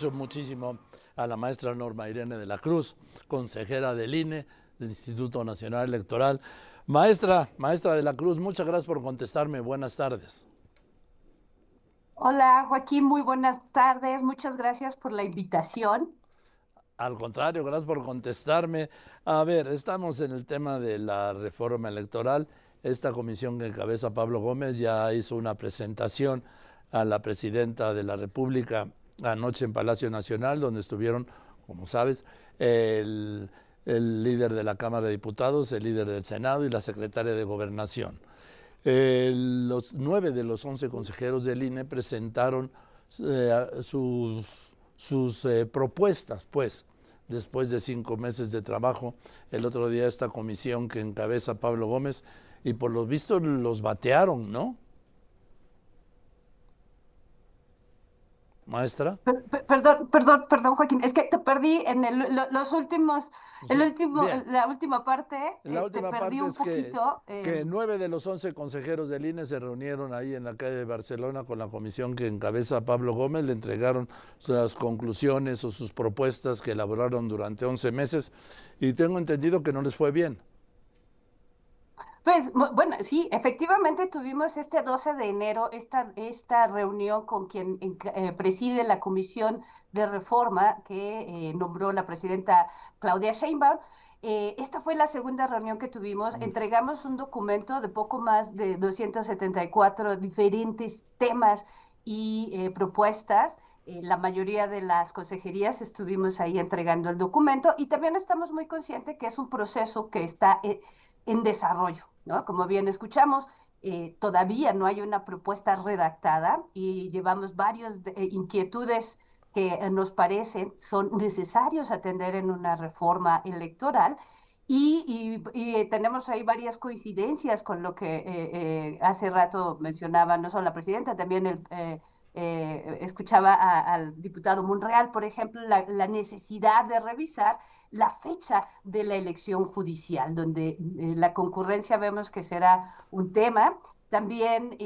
aprecio muchísimo a la maestra Norma Irene de la Cruz, consejera del INE, del Instituto Nacional Electoral. Maestra de la Cruz, muchas gracias por contestarme. Buenas tardes. Hola Joaquín, muy buenas tardes. Muchas gracias por la invitación. Al contrario, gracias por contestarme. A ver, estamos en el tema de la reforma electoral. Esta comisión que encabeza Pablo Gómez ya hizo una presentación a la presidenta de la República anoche en Palacio Nacional, donde estuvieron, como sabes, el líder de la Cámara de Diputados, el líder del Senado y la secretaria de Gobernación. Los 9 de los 11 consejeros del INE presentaron sus propuestas, pues, después de 5 meses de trabajo. El otro día esta comisión que encabeza Pablo Gómez, y por lo visto los batearon, ¿no? Maestra. Perdón, Joaquín, es que te perdí en los últimos, Sí, bien. la última parte, La te última perdí parte un es poquito. que 9 de los 11 consejeros del INE se reunieron ahí en la calle de Barcelona con la comisión que encabeza Pablo Gómez, le entregaron las conclusiones o sus propuestas que elaboraron durante 11 meses y tengo entendido que no les fue bien. Pues bueno, sí, efectivamente tuvimos este 12 de enero esta reunión con quien preside la Comisión de Reforma que nombró la presidenta Claudia Sheinbaum. Esta fue la segunda reunión que tuvimos. Entregamos un documento de poco más de 274 diferentes temas y propuestas. La mayoría de las consejerías estuvimos ahí entregando el documento y también estamos muy conscientes que es un proceso que está en desarrollo, ¿no? Como bien escuchamos, todavía no hay una propuesta redactada y llevamos varias inquietudes que nos parecen son necesarios atender en una reforma electoral. Tenemos ahí varias coincidencias con lo que hace rato mencionaba no solo la presidenta, también escuchaba al diputado Monreal, por ejemplo, la necesidad de revisar la fecha de la elección judicial, donde la concurrencia vemos que será un tema. También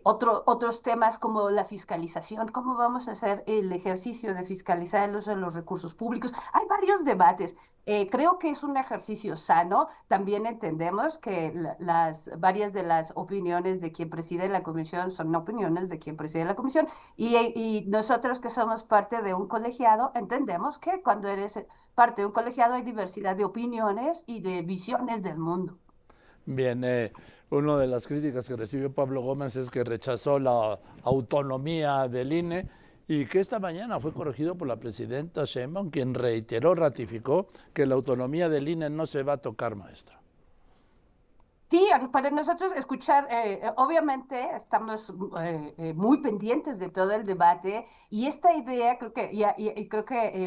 otros temas como la fiscalización, cómo vamos a hacer el ejercicio de fiscalizar el uso de los recursos públicos. Hay varios debates. Creo que es un ejercicio sano. También entendemos que varias de las opiniones de quien preside la comisión son opiniones de quien preside la comisión y nosotros que somos parte de un colegiado entendemos que cuando eres parte de un colegiado hay diversidad de opiniones y de visiones del mundo. Bien, una de las críticas que recibió Pablo Gómez es que rechazó la autonomía del INE y que esta mañana fue corregido por la presidenta Sheinbaum, quien reiteró, ratificó que la autonomía del INE no se va a tocar, maestra. Sí, para nosotros escuchar, obviamente estamos muy pendientes de todo el debate y esta idea creo que, y creo que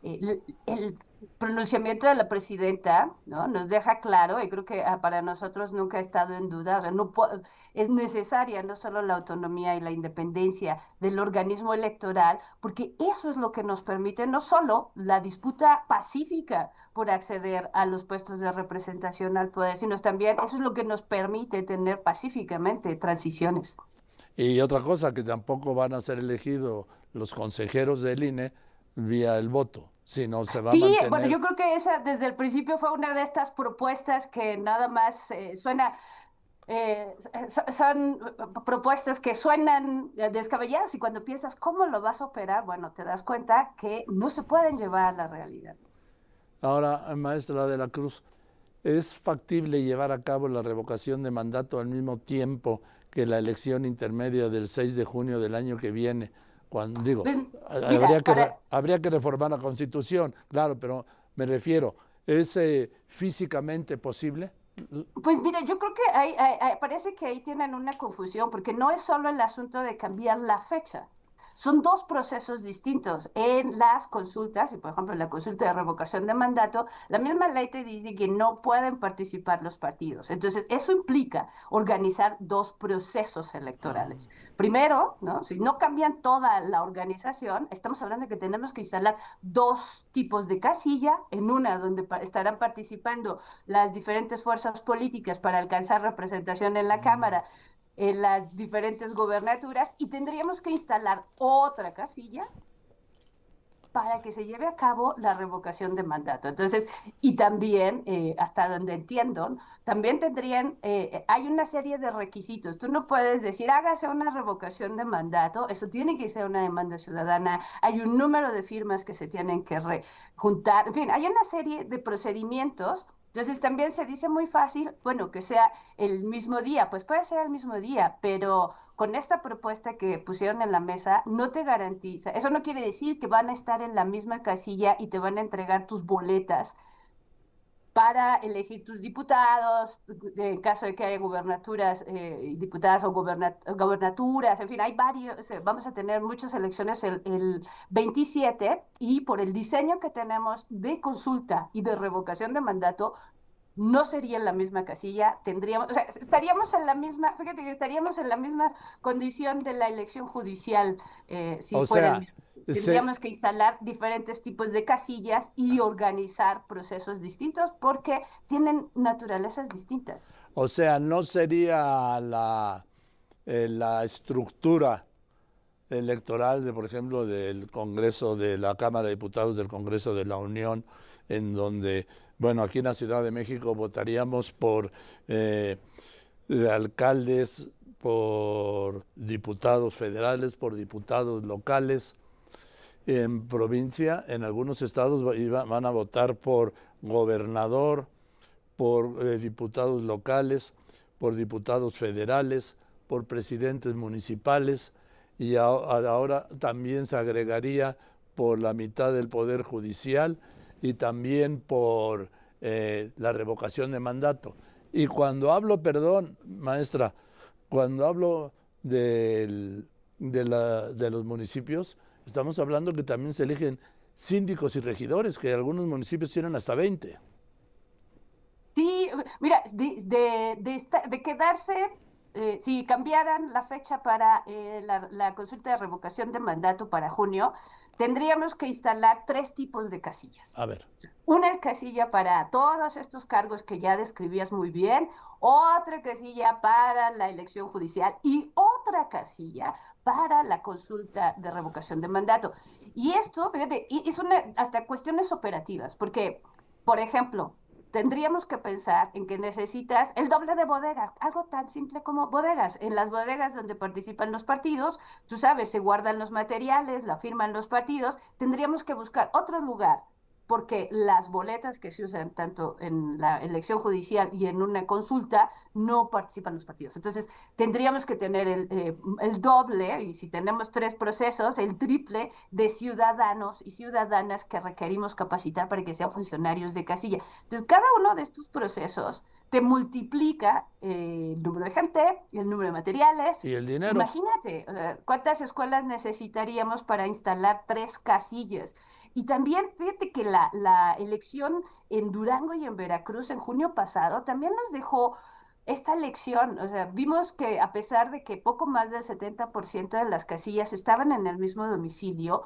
el pronunciamiento de la presidenta, ¿no? Nos deja claro y creo que para nosotros nunca ha estado en duda, o sea, es necesaria no solo la autonomía y la independencia del organismo electoral, porque eso es lo que nos permite no solo la disputa pacífica, por acceder a los puestos de representación al poder, sino también eso es lo que nos permite tener pacíficamente transiciones. Y otra cosa, que tampoco van a ser elegidos los consejeros del INE vía el voto, sino se va a Sí, bueno, mantener. yo creo que esa desde el principio fue una de estas propuestas que nada más suena, son propuestas que suenan descabelladas y cuando piensas cómo lo vas a operar, bueno, te das cuenta que no se pueden llevar a la realidad. Ahora, maestra de la Cruz, ¿es factible llevar a cabo la revocación de mandato al mismo tiempo que la elección intermedia del 6 de junio del año que viene? Cuando digo, Pues, mira, habría que reformar la Constitución, claro, pero me refiero, ¿es físicamente posible? pues mira, yo creo que parece que ahí tienen una confusión, porque no es solo el asunto de cambiar la fecha. Son dos procesos distintos. En las consultas, y por ejemplo en la consulta de revocación de mandato, la misma ley te dice que no pueden participar los partidos. Entonces, eso implica organizar dos procesos electorales. Primero, ¿no? Si no cambian toda la organización, estamos hablando de que tenemos que instalar dos tipos de casilla, en una donde estarán participando las diferentes fuerzas políticas para alcanzar representación en la Cámara, las diferentes gobernaturas y tendríamos que instalar otra casilla para que se lleve a cabo la revocación de mandato. Entonces, y también, hasta donde entiendo, también tendrían, hay una serie de requisitos. Tú no puedes decir, hágase una revocación de mandato, eso tiene que ser una demanda ciudadana, hay un número de firmas que se tienen que juntar, en fin, hay una serie de procedimientos. Entonces también se dice muy fácil, bueno, que sea el mismo día, pues puede ser el mismo día, pero con esta propuesta que pusieron en la mesa no te garantiza, eso no quiere decir que van a estar en la misma casilla y te van a entregar tus boletas para elegir tus diputados, en caso de que haya gubernaturas, diputadas o gobernaturas, en fin, hay varios, vamos a tener muchas elecciones el 27 y por el diseño que tenemos de consulta y de revocación de mandato, no sería en la misma casilla, tendríamos, o sea, estaríamos en la misma, fíjate que estaríamos en la misma condición de la elección judicial, si O fuera el sea, mismo. se, Tendríamos que instalar diferentes tipos de casillas y organizar procesos distintos porque tienen naturalezas distintas. o sea, no sería la estructura electoral, de, por ejemplo, del Congreso de la Cámara de Diputados del Congreso de la Unión, en donde, bueno, aquí en la Ciudad de México votaríamos por alcaldes, por diputados federales, por diputados locales. En provincia, en algunos estados van a votar por gobernador, por diputados locales, por diputados federales, por presidentes municipales y ahora también se agregaría por la mitad del Poder Judicial y también por la revocación de mandato. Y cuando hablo, perdón, maestra, cuando hablo de los municipios, estamos hablando que también se eligen síndicos y regidores, que algunos municipios tienen hasta 20. Sí, mira, de quedarse, si cambiaran la fecha para la consulta de revocación de mandato para junio, tendríamos que instalar tres tipos de casillas. A ver. Una casilla para todos estos cargos que ya describías muy bien, otra casilla para la elección judicial y otra casilla para la consulta de revocación de mandato. Y esto, fíjate, es hasta cuestiones operativas, porque, por ejemplo, tendríamos que pensar en que necesitas el doble de bodegas, algo tan simple como bodegas. En las bodegas donde participan los partidos, tú sabes, se guardan los materiales, la firman los partidos, tendríamos que buscar otro lugar porque las boletas que se usan tanto en la elección judicial y en una consulta no participan los partidos. Entonces, tendríamos que tener el doble, y si tenemos tres procesos, el triple de ciudadanos y ciudadanas que requerimos capacitar para que sean funcionarios de casilla. Entonces, cada uno de estos procesos te multiplica el número de gente, el número de materiales. ¿Y el dinero? Imagínate, ¿cuántas escuelas necesitaríamos para instalar tres casillas? Y también fíjate que la elección en Durango y en Veracruz en junio pasado también nos dejó esta lección. O sea, vimos que a pesar de que poco más del 70% de las casillas estaban en el mismo domicilio,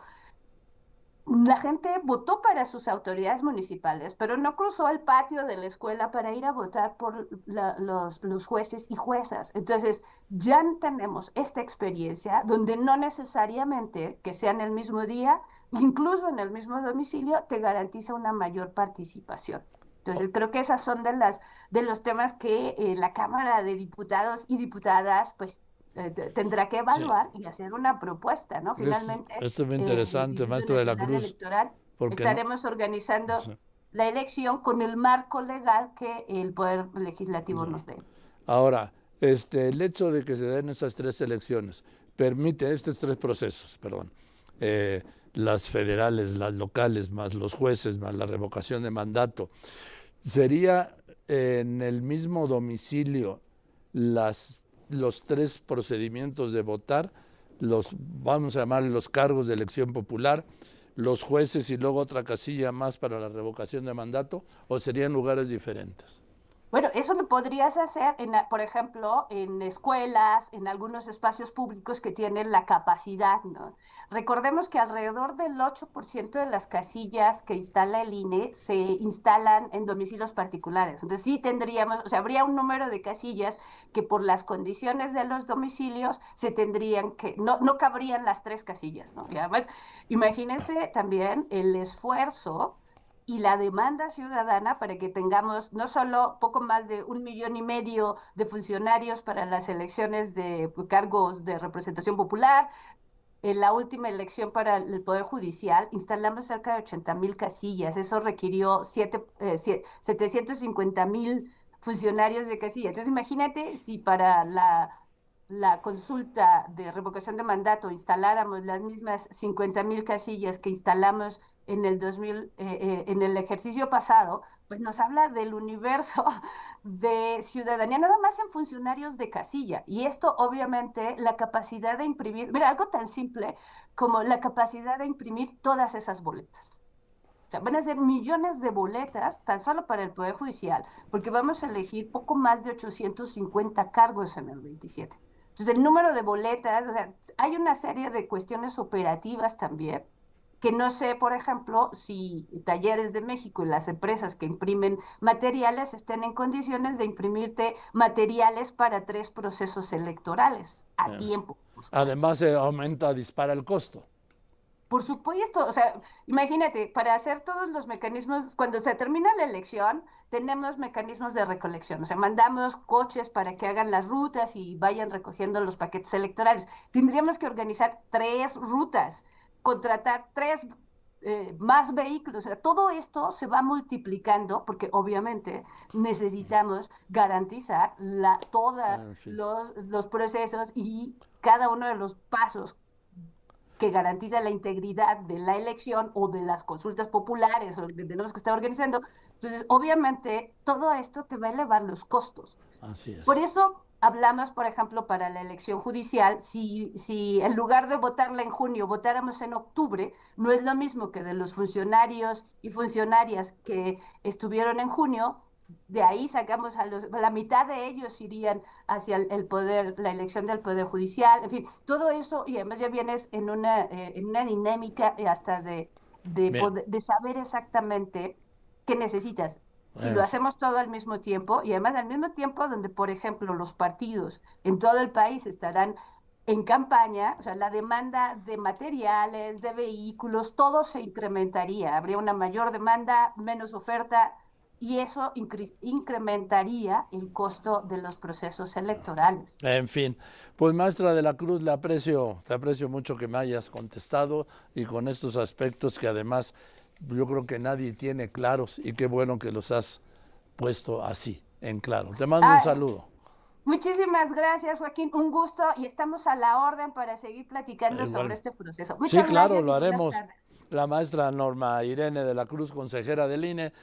la gente votó para sus autoridades municipales, pero no cruzó el patio de la escuela para ir a votar por los jueces y juezas. Entonces, ya tenemos esta experiencia donde no necesariamente que sea en el mismo día, incluso en el mismo domicilio, te garantiza una mayor participación. Entonces, creo que esas son de los temas que la Cámara de Diputados y Diputadas, pues, tendrá que Sí. evaluar y hacer una propuesta, ¿no? Finalmente, Esto es muy el interesante, Instituto maestro de la Nacional Cruz, Electoral porque no. estaremos organizando Sí. la elección con el marco legal que el Poder Legislativo nos dé. Ahora, el hecho de que se den esas tres elecciones permite, estos tres procesos, perdón, las federales, las locales, más los jueces, más la revocación de mandato, sería en el mismo domicilio los tres procedimientos de votar, vamos a llamar los cargos de elección popular, los jueces y luego otra casilla más para la revocación de mandato, o serían lugares diferentes? Bueno, eso lo podrías hacer, por ejemplo, en escuelas, en algunos espacios públicos que tienen la capacidad, ¿no? Recordemos que alrededor del 8% de las casillas que instala el INE se instalan en domicilios particulares. Entonces sí tendríamos, o sea, habría un número de casillas que por las condiciones de los domicilios se tendrían que, no cabrían las tres casillas, ¿no? Y además, imagínense también el esfuerzo y la demanda ciudadana para que tengamos no solo poco más de 1,5 millones de funcionarios para las elecciones de cargos de representación popular. En la última elección para el Poder Judicial instalamos cerca de 80,000 casillas. Eso requirió 750,000 funcionarios de casilla. Entonces, imagínate si para la consulta de revocación de mandato instaláramos las mismas 50,000 casillas que instalamos en el 2000, en el ejercicio pasado, pues nos habla del universo de ciudadanía, nada más en funcionarios de casilla. Y esto, obviamente, la capacidad de imprimir, mira, algo tan simple como la capacidad de imprimir todas esas boletas. O sea, van a ser millones de boletas tan solo para el Poder Judicial, porque vamos a elegir poco más de 850 cargos en el 27. Entonces, el número de boletas, o sea, hay una serie de cuestiones operativas también, que no sé, por ejemplo, si Talleres de México y las empresas que imprimen materiales estén en condiciones de imprimirte materiales para 3 procesos electorales a Eh, tiempo, por supuesto. Además, dispara el costo. Por supuesto, o sea, imagínate, para hacer todos los mecanismos, cuando se termina la elección, tenemos mecanismos de recolección, o sea, mandamos coches para que hagan las rutas y vayan recogiendo los paquetes electorales. Tendríamos que organizar 3 rutas, contratar más vehículos, o sea, todo esto se va multiplicando porque obviamente necesitamos garantizar todos En fin. los procesos y cada uno de los pasos que garantiza la integridad de la elección o de las consultas populares o que tenemos que estar organizando. Entonces, obviamente, todo esto te va a elevar los costos. Así Por es. eso hablamos, por ejemplo, para la elección judicial, si en lugar de votarla en junio, votáramos en octubre, no es lo mismo que de los funcionarios y funcionarias que estuvieron en junio, de ahí sacamos la mitad de ellos irían hacia el poder, la elección del poder judicial, en fin, todo eso, y además ya vienes en una dinámica hasta Bien. de saber exactamente qué necesitas. Si lo En hacemos todo al mismo tiempo, y además al mismo tiempo donde, por ejemplo, los partidos en todo el país estarán en campaña, o sea, la demanda de materiales, de vehículos, todo se incrementaría. Habría una mayor demanda, menos oferta, y eso incrementaría el costo de los procesos electorales. En fin, pues maestra de la Cruz, te aprecio mucho que me hayas contestado y con estos aspectos que además yo creo que nadie tiene claros y qué bueno que los has puesto así, en claro. Te mando un Ah, saludo. muchísimas gracias, Joaquín. Un gusto y estamos a la orden para seguir platicando sobre Igual. este proceso. Sí, Muchas claro, gracias lo y buenas haremos. tardes. La maestra Norma Irene de la Cruz, consejera del INE,